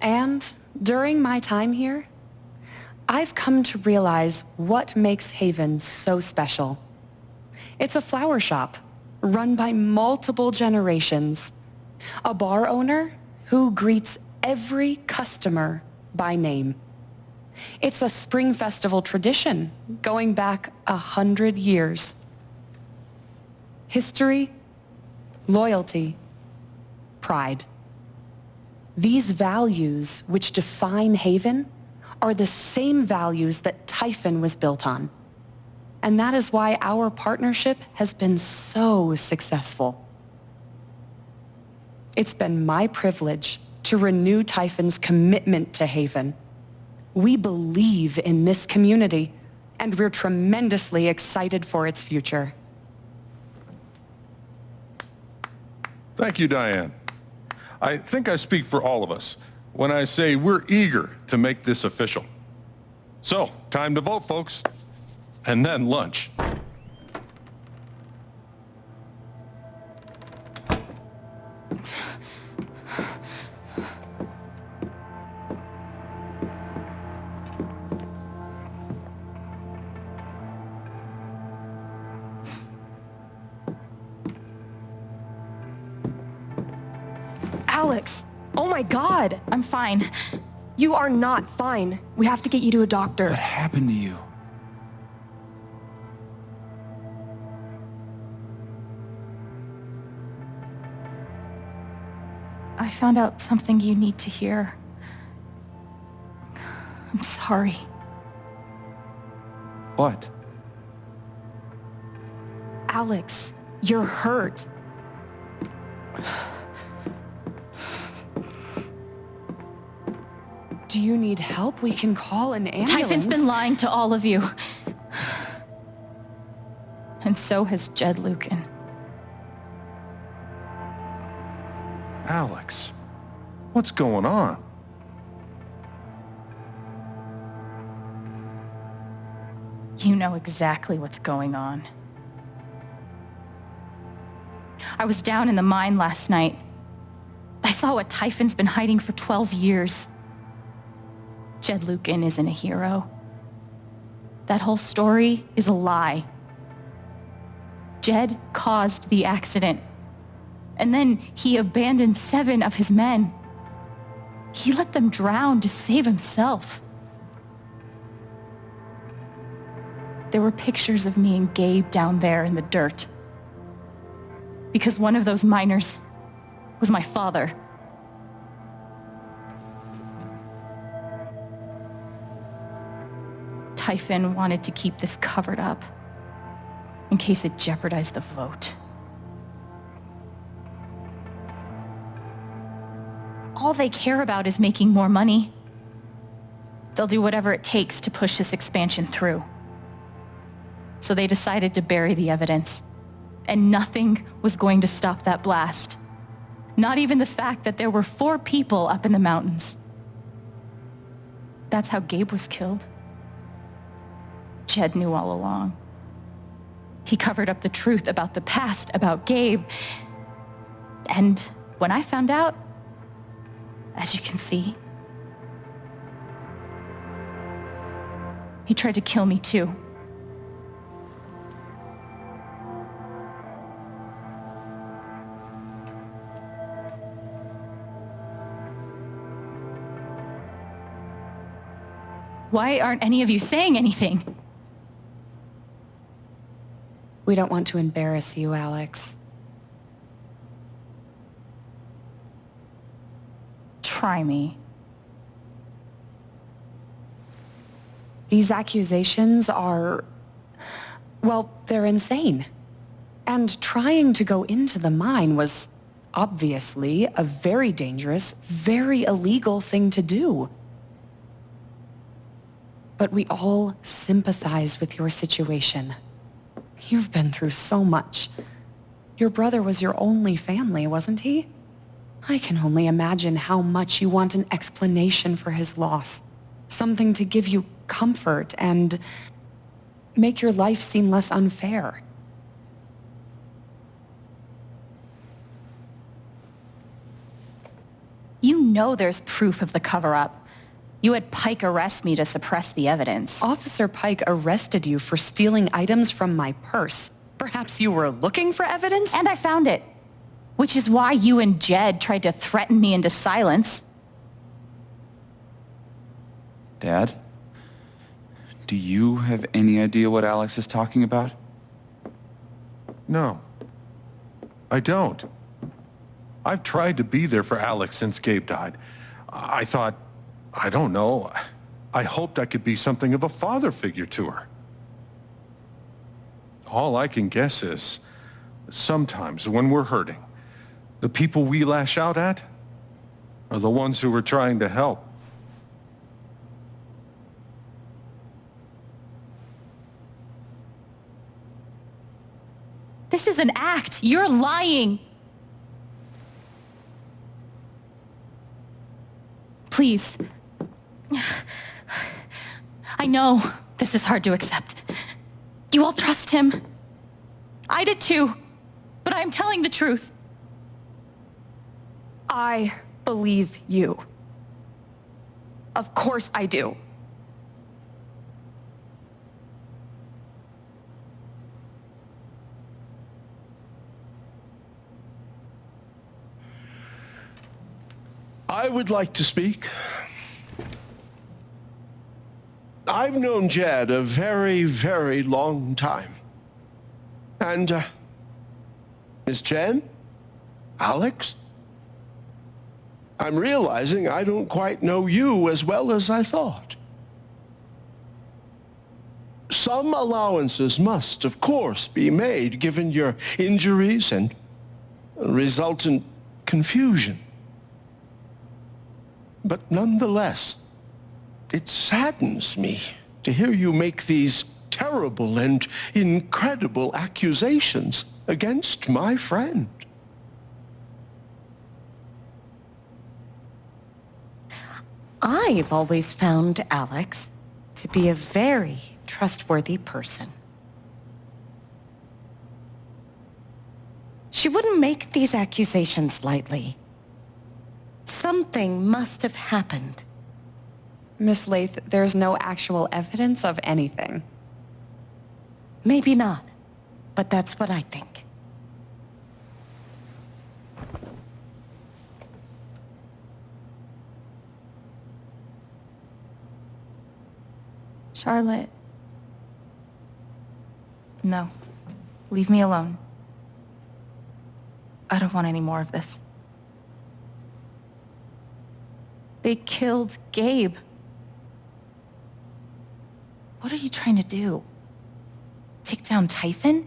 And during my time here, I've come to realize what makes Haven so special. It's a flower shop run by multiple generations. A bar owner who greets every customer by name. It's a spring festival tradition going back 100 years. History, loyalty, pride. These values which define Haven are the same values that Typhon was built on. And that is why our partnership has been so successful. It's been my privilege to renew Typhon's commitment to Haven. We believe in this community, and we're tremendously excited for its future. Thank you, Diane. I think I speak for all of us when I say we're eager to make this official. So, time to vote, folks. And then lunch. Alex! Oh my God! I'm fine. You are not fine. We have to get you to a doctor. What happened to you? I found out something you need to hear. I'm sorry. What? Alex, you're hurt. Do you need help? We can call an ambulance. Typhon's been lying to all of you. And so has Jed Lucan. Alex, what's going on? You know exactly what's going on. I was down in the mine last night. I saw what Typhon's been hiding for 12 years. Jed Lucan isn't a hero. That whole story is a lie. Jed caused the accident. And then he abandoned 7 of his men. He let them drown to save himself. There were pictures of me and Gabe down there in the dirt. Because one of those miners was my father. Typhon wanted to keep this covered up in case it jeopardized the vote. All they care about is making more money. They'll do whatever it takes to push this expansion through. So they decided to bury the evidence. And nothing was going to stop that blast. Not even the fact that there were 4 people up in the mountains. That's how Gabe was killed. Jed knew all along. He covered up the truth about the past, about Gabe. And when I found out, as you can see, he tried to kill me too. Why aren't any of you saying anything? We don't want to embarrass you, Alex. Try me. These accusations are, well, they're insane. And trying to go into the mine was obviously a very dangerous, very illegal thing to do. But we all sympathize with your situation. You've been through so much. Your brother was your only family, wasn't he? I can only imagine how much you want an explanation for his loss. Something to give you comfort and make your life seem less unfair. You know there's proof of the cover-up. You had Pike arrest me to suppress the evidence. Officer Pike arrested you for stealing items from my purse. Perhaps you were looking for evidence? And I found it. Which is why you and Jed tried to threaten me into silence. Dad? Do you have any idea what Alex is talking about? No, I don't. I've tried to be there for Alex since Gabe died. I thought, I don't know, I hoped I could be something of a father figure to her. All I can guess is, sometimes when we're hurting, the people we lash out at are the ones who we're trying to help. This is an act. You're lying. Please. I know this is hard to accept. You all trust him. I did too. But I'm telling the truth. I believe you. Of course I do. I would like to speak. I've known Jed a very, very long time. And, Miss Jen? Alex? I'm realizing I don't quite know you as well as I thought. Some allowances must, of course, be made given your injuries and resultant confusion. But nonetheless, it saddens me to hear you make these terrible and incredible accusations against my friend. I've always found Alex to be a very trustworthy person. She wouldn't make these accusations lightly. Something must have happened. Miss Lath, there's no actual evidence of anything. Maybe not, but that's what I think. Charlotte. No. Leave me alone. I don't want any more of this. They killed Gabe. What are you trying to do? Take down Typhon?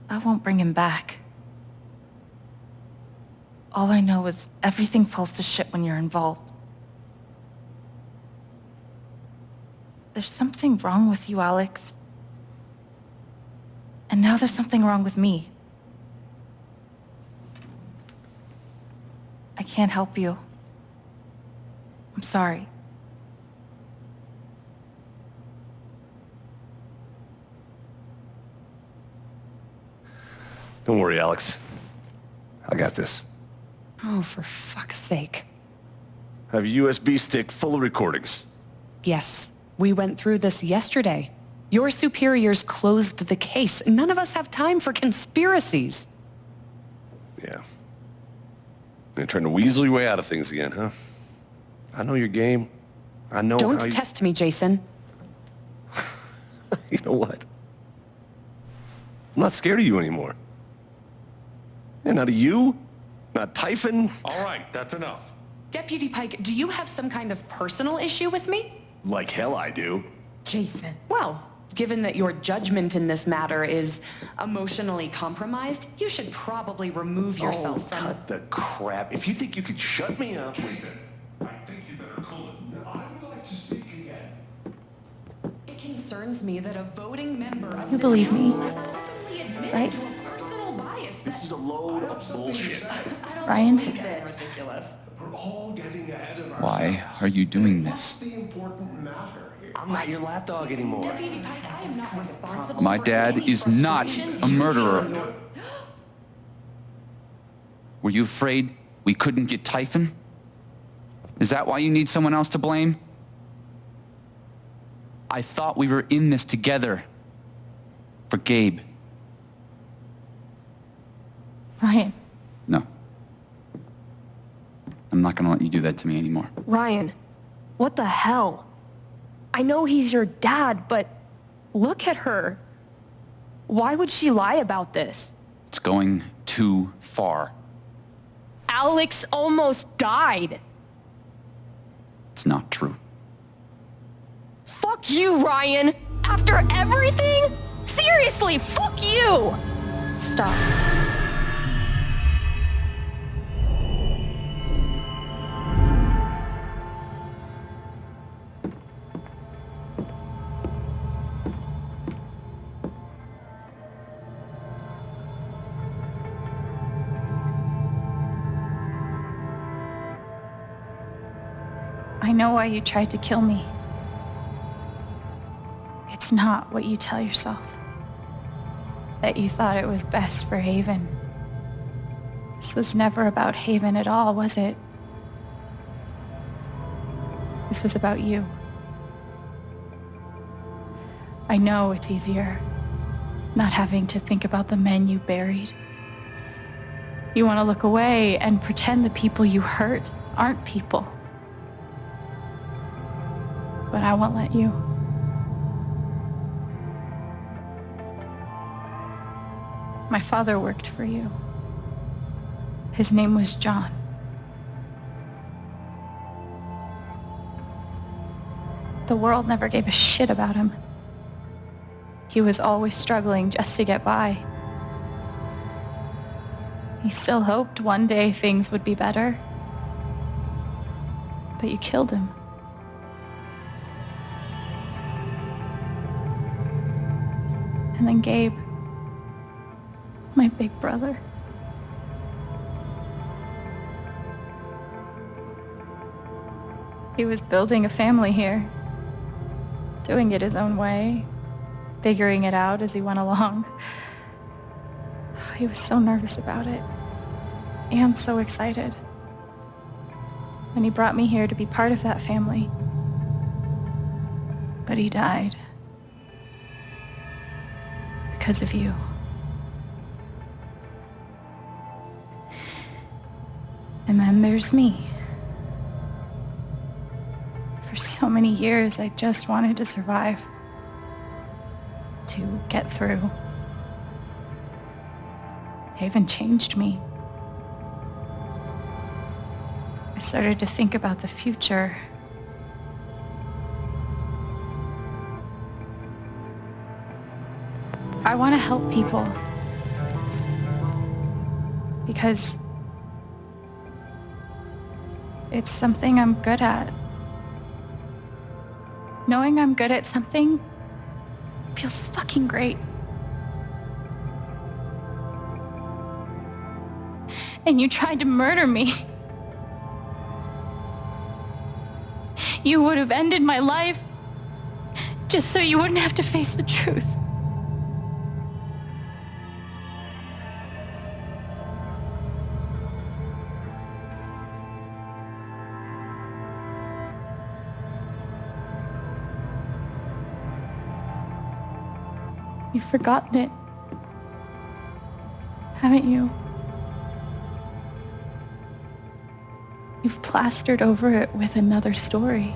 I won't bring him back. All I know is everything falls to shit when you're involved. There's something wrong with you, Alex. And now there's something wrong with me. I can't help you. I'm sorry. Don't worry, Alex. I got this. Oh, for fuck's sake. I have a USB stick full of recordings. Yes, we went through this yesterday. Your superiors closed the case. None of us have time for conspiracies. Yeah. You're trying to weasel your way out of things again, huh? I know your game. I know Don't how you... test me, Jason. You know what? I'm not scared of you anymore. Yeah, not of you, not Typhon. All right, that's enough. Deputy Pike, do you have some kind of personal issue with me? Like hell I do. Jason. Well, given that your judgment in this matter is emotionally compromised, you should probably remove yourself from... cut the crap. If you think you could shut me up... Jason, I think you better cool it. I would like to speak again. It concerns me that a voting member of You this believe me, council has openly admitted right? to a personal bias that... This is a load of bullshit. I don't Ryan? believe this. Ridiculous. We're all getting ahead of Why are you doing this? the important matter here? I'm not your lapdog anymore. Deputy Pike, I am not responsible My for dad any is not frustrations a you murderer. feel. Were you afraid We couldn't get Typhon? Is that why you need someone else to blame? I thought we were in this together. For Gabe. Ryan, No. I'm not gonna let you do that to me anymore. Ryan, what the hell? I know he's your dad, but look at her. Why would she lie about this? It's going too far. Alex almost died. It's not true. Fuck you, Ryan! After everything? Seriously, fuck you! Stop. I know why you tried to kill me. It's not what you tell yourself. That you thought it was best for Haven. This was never about Haven at all, was it? This was about you. I know it's easier not having to think about the men you buried. You want to look away and pretend the people you hurt aren't people. But I won't let you. My father worked for you. His name was John. The world never gave a shit about him. He was always struggling just to get by. He still hoped one day things would be better. But you killed him. And then Gabe, my big brother. He was building a family here, doing it his own way, figuring it out as he went along. He was so nervous about it, and so excited. And he brought me here to be part of that family. But he died. Because of you. And then there's me. For so many years, I just wanted to survive. To get through. Haven changed me. I started to think about the future. I want to help people. Because it's something I'm good at. Knowing I'm good at something feels fucking great. And you tried to murder me. You would have ended my life just so you wouldn't have to face the truth. You've forgotten it, haven't you? You've plastered over it with another story.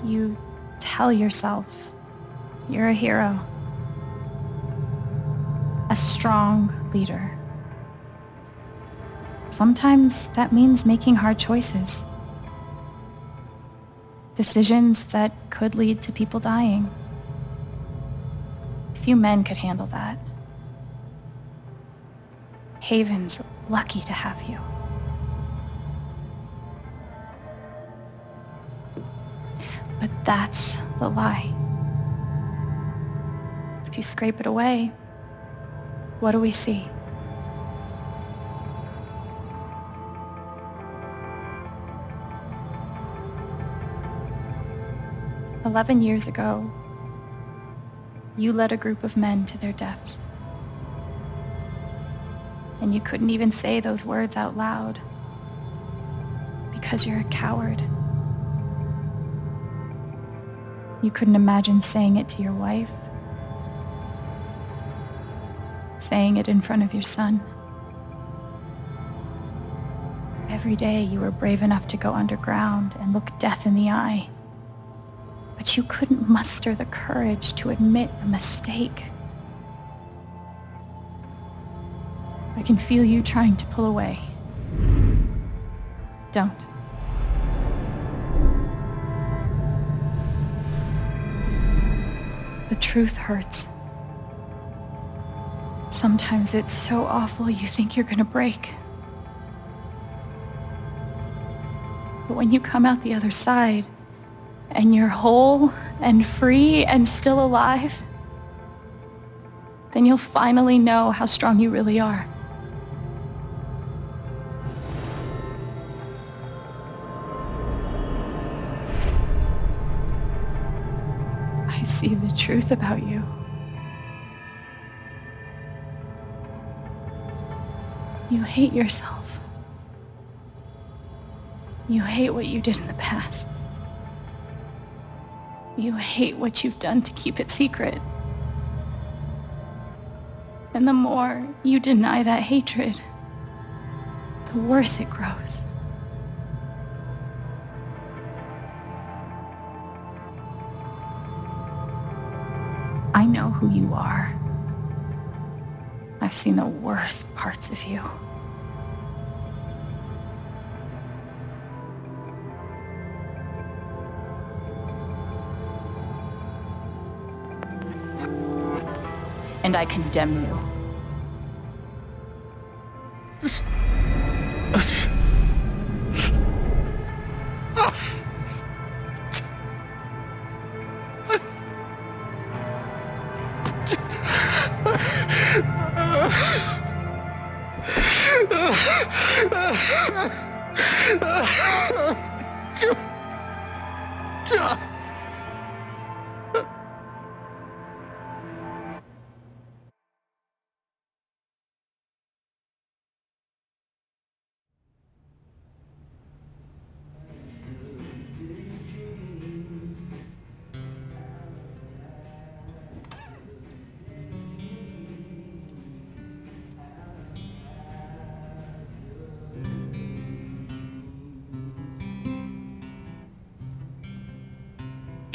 You tell yourself you're a hero, a strong leader. Sometimes that means making hard choices. Decisions that could lead to people dying. Few men could handle that. Haven's lucky to have you. But that's the lie. If you scrape it away, what do we see? "11 years ago, You led a group of men to their deaths. And you couldn't even say those words out loud because you're a coward. You couldn't imagine saying it to your wife, saying it in front of your son. Every day you were brave enough to go underground and look death in the eye. But you couldn't muster the courage to admit a mistake. I can feel you trying to pull away. Don't. The truth hurts. Sometimes it's so awful you think you're gonna break. But when you come out the other side, and you're whole and free and still alive, then you'll finally know how strong you really are. I see the truth about you. You hate yourself. You hate what you did in the past. You hate what you've done to keep it secret. And the more you deny that hatred, the worse it grows. I know who you are. I've seen the worst parts of you. And I condemn you.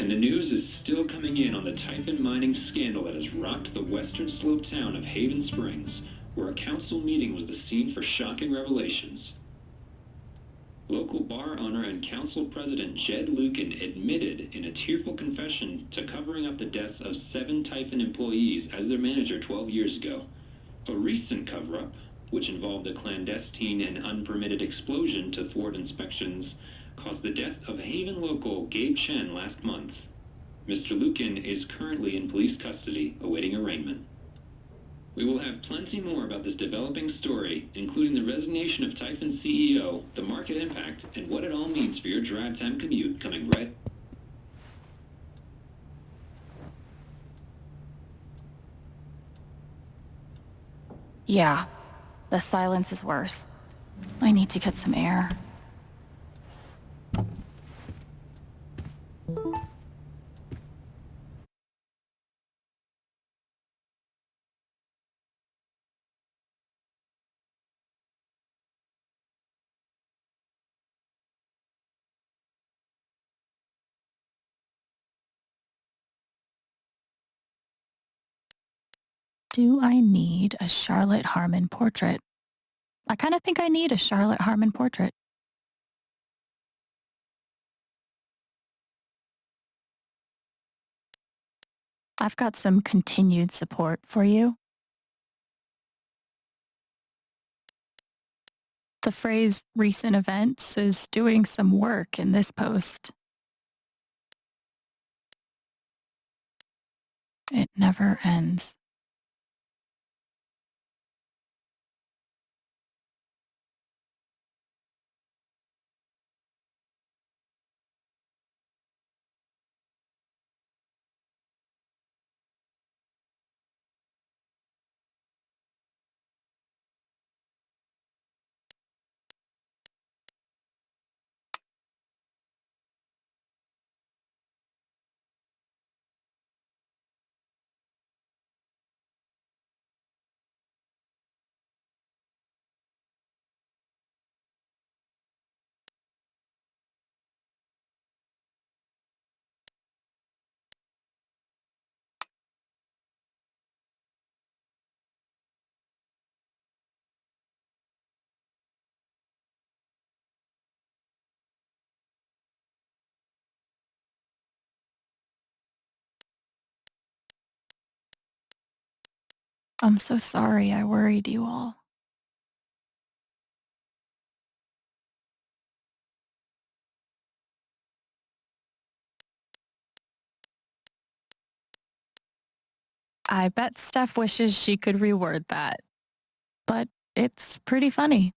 And the news is still coming in on the Typhon mining scandal that has rocked the western slope town of Haven Springs, where a council meeting was the scene for shocking revelations. Local bar owner and council president Jed Lucan admitted in a tearful confession to covering up the deaths of 7 Typhon employees as their manager 12 years ago. A recent cover-up, which involved a clandestine and unpermitted explosion to thwart inspections, caused the death of Haven local Gabe Chen last month. Mr. Lucan is currently in police custody, awaiting arraignment. We will have plenty more about this developing story, including the resignation of Typhon CEO, the market impact, and what it all means for your drive time commute coming right. Yeah, the silence is worse. I need to get some air. Do I need a Charlotte Harmon portrait? I kind of think I need a Charlotte Harmon portrait. I've got some continued support for you. The phrase recent events is doing some work in this post. It never ends. I'm so sorry I worried you all. I bet Steph wishes she could reword that, but it's pretty funny.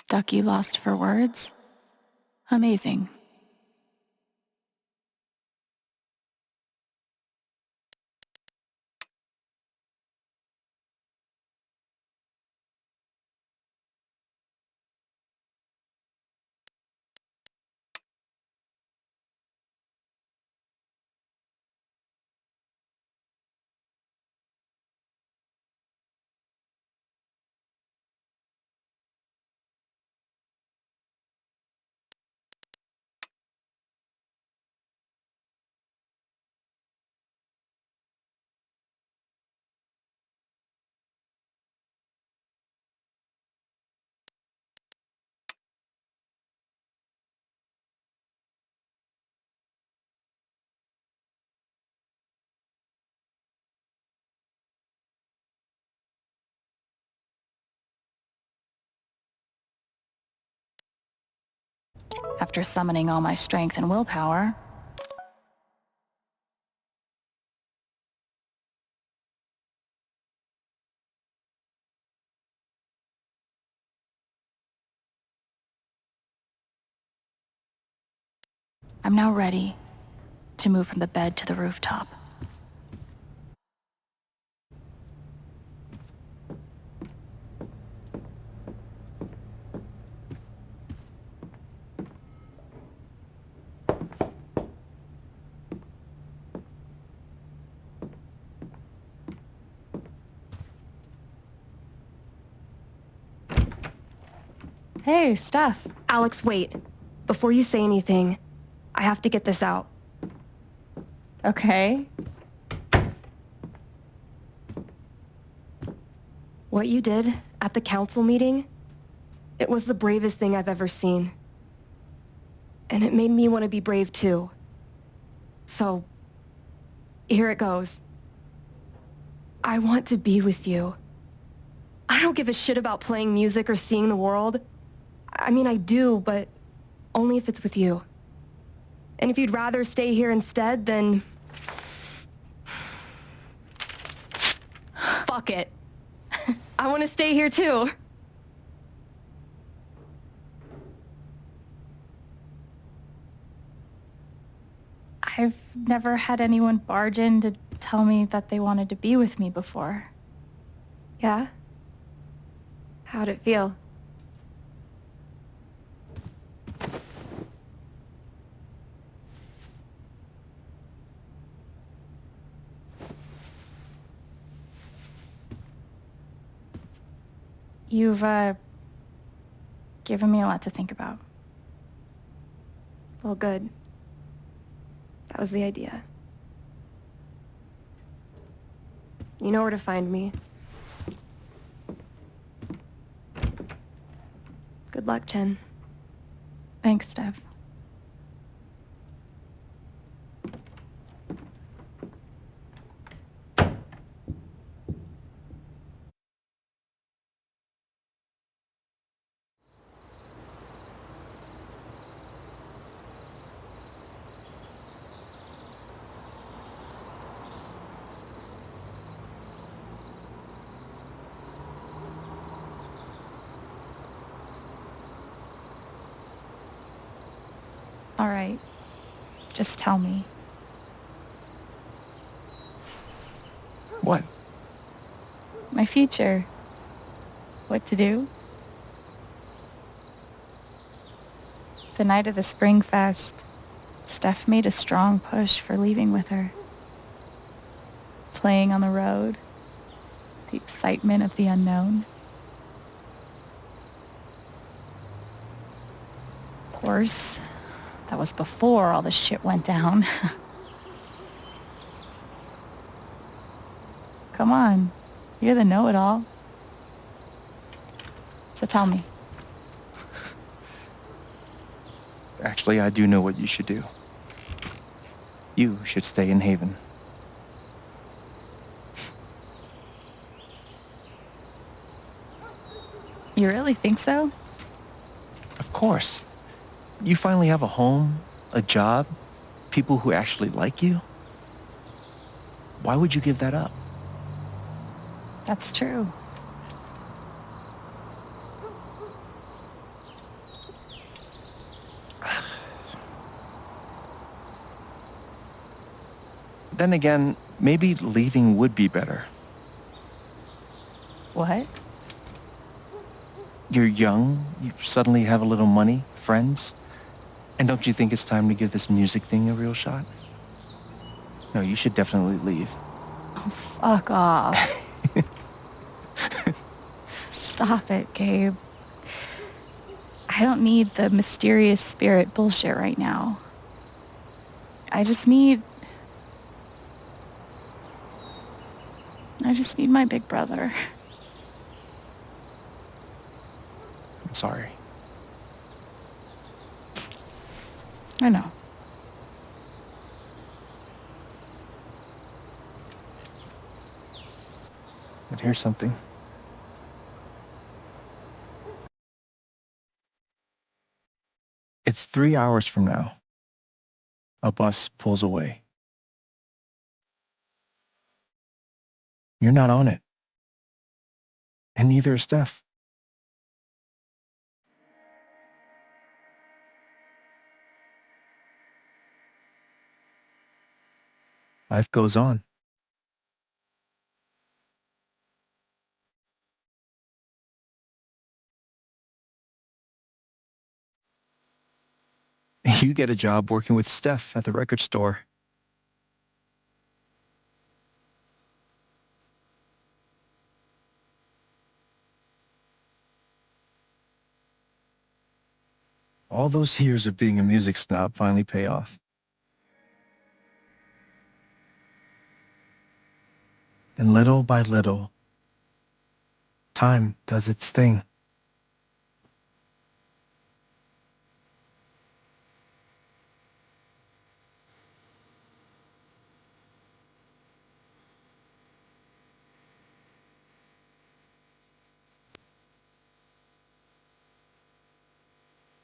Ducky lost for words? Amazing. After summoning all my strength and willpower, I'm now ready to move from the bed to the rooftop. Hey, Steph. Alex, wait. Before you say anything, I have to get this out. Okay. What you did at the council meeting, it was the bravest thing I've ever seen. And it made me want to be brave too. So, here it goes. I want to be with you. I don't give a shit about playing music or seeing the world. I mean, I do, but only if it's with you. And if you'd rather stay here instead, then... fuck it. I want to stay here too. I've never had anyone barge in to tell me that they wanted to be with me before. Yeah? How'd it feel? You've, given me a lot to think about. Well, good. That was the idea. You know where to find me. Good luck, Chen. Thanks, Steph. All right. Just tell me. What? My future. What to do? The night of the Spring Fest, Steph made a strong push for leaving with her. Playing on the road, the excitement of the unknown. Of course, that was before all the shit went down. Come on, you're the know-it-all. So tell me. Actually, I do know what you should do. You should stay in Haven. You really think so? Of course. You finally have a home, a job, people who actually like you. Why would you give that up? That's true. Then again, maybe leaving would be better. What? You're young, you suddenly have a little money, friends. And don't you think it's time to give this music thing a real shot? No, you should definitely leave. Oh, fuck off. Stop it, Gabe. I don't need the mysterious spirit bullshit right now. I just need my big brother. I'm sorry. I know. But here's something. It's 3 hours from now. A bus pulls away. You're not on it. And neither is Steph. Life goes on. You get a job working with Steph at the record store. All those years of being a music snob finally pay off. And little by little, time does its thing.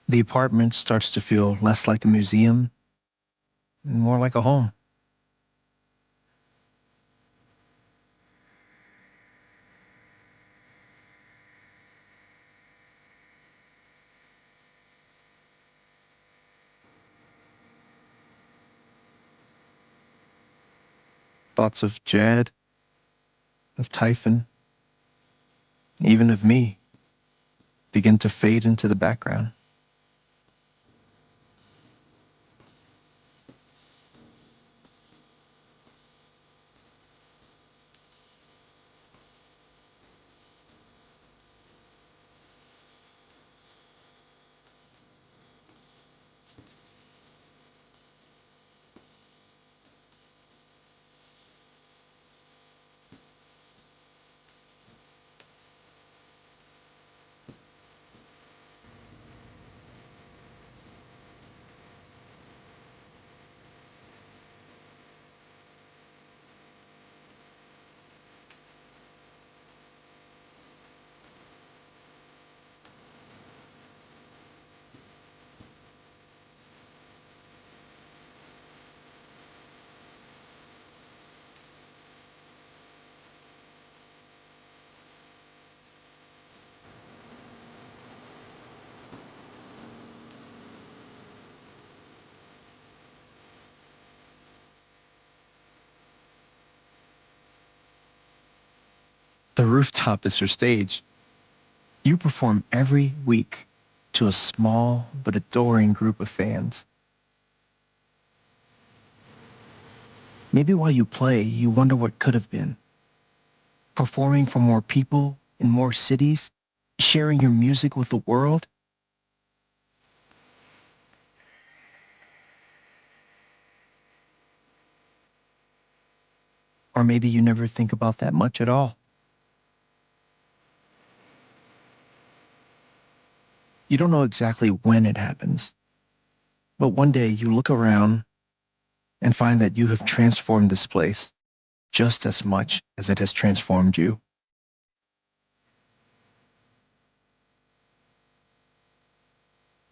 The apartment starts to feel less like a museum and more like a home. Thoughts of Jad, of Typhon, even of me, begin to fade into the background. The rooftop is your stage. You perform every week to a small but adoring group of fans. Maybe while you play, you wonder what could have been. Performing for more people in more cities, sharing your music with the world. Or maybe you never think about that much at all. You don't know exactly when it happens, but one day you look around and find that you have transformed this place just as much as it has transformed you.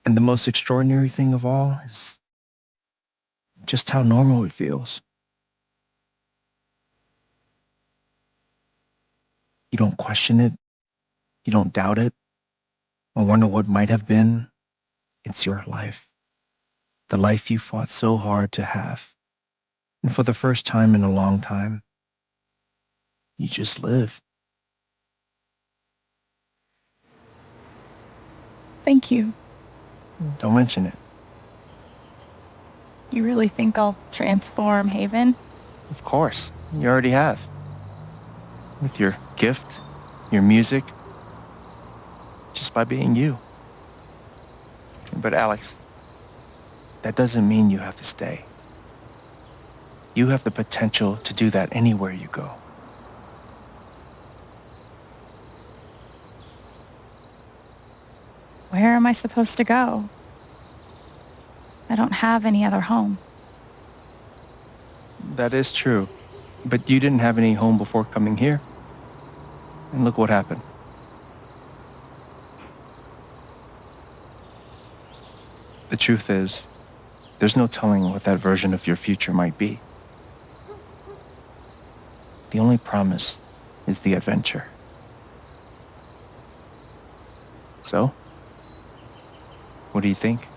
And the most extraordinary thing of all is just how normal it feels. You don't question it, you don't doubt it, or wonder what might have been. It's your life, the life you fought so hard to have. And for the first time in a long time, you just live. Thank you. Don't mention it. You really think I'll transform Haven? Of course, you already have. With your gift, your music, just by being you. But Alex, that doesn't mean you have to stay. You have the potential to do that anywhere you go. Where am I supposed to go? I don't have any other home. That is true. But you didn't have any home before coming here. And look what happened. The truth is, there's no telling what that version of your future might be. The only promise is the adventure. So, what do you think?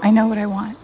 I know what I want.